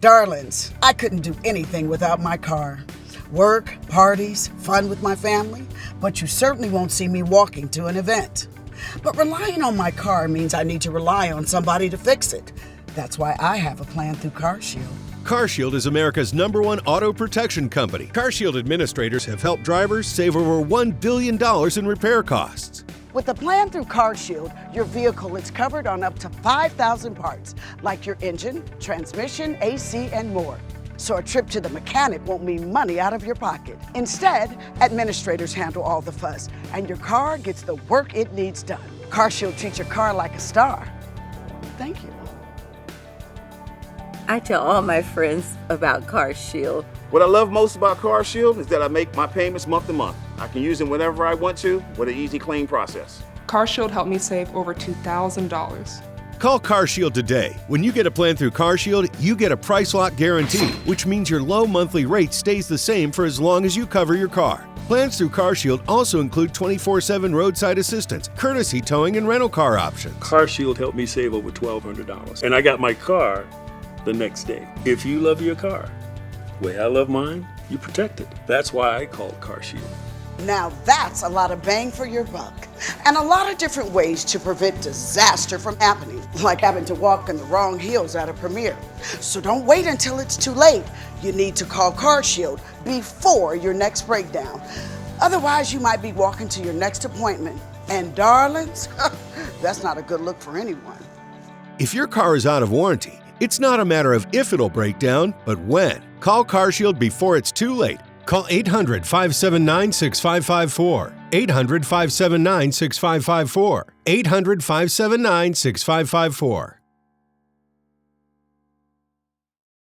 Darlings, I couldn't do anything without my car. Work, parties, fun with my family, but you certainly won't see me walking to an event. But relying on my car means I need to rely on somebody to fix it. That's why I have a plan through CarShield. CarShield is America's #1 auto protection company. CarShield administrators have helped drivers save over $1 billion in repair costs. With a plan through CarShield, your vehicle is covered on up to 5,000 parts, like your engine, transmission, AC, and more. So a trip to the mechanic won't mean money out of your pocket. Instead, administrators handle all the fuss, and your car gets the work it needs done. CarShield treats your car like a star. Thank you. I tell all my friends about CarShield. What I love most about CarShield is that I make my payments month to month. I can use them whenever I want to with an easy, clean process. CarShield helped me save over $2,000. Call CarShield today. When you get a plan through CarShield, you get a price lock guarantee, which means your low monthly rate stays the same for as long as you cover your car. Plans through CarShield also include 24/7 roadside assistance, courtesy towing, and rental car options. CarShield helped me save over $1,200, and I got my car the next day. If you love your car the way I love mine, you protect it. That's why I call it CarShield. Now that's a lot of bang for your buck, and a lot of different ways to prevent disaster from happening, like having to walk in the wrong heels at a premiere. So don't wait until it's too late. You need to call CarShield before your next breakdown. Otherwise, you might be walking to your next appointment. And darlings, that's not a good look for anyone. If your car is out of warranty, it's not a matter of if it'll break down, but when. Call CarShield before it's too late. Call 800-579-6554. 800-579-6554. 800-579-6554.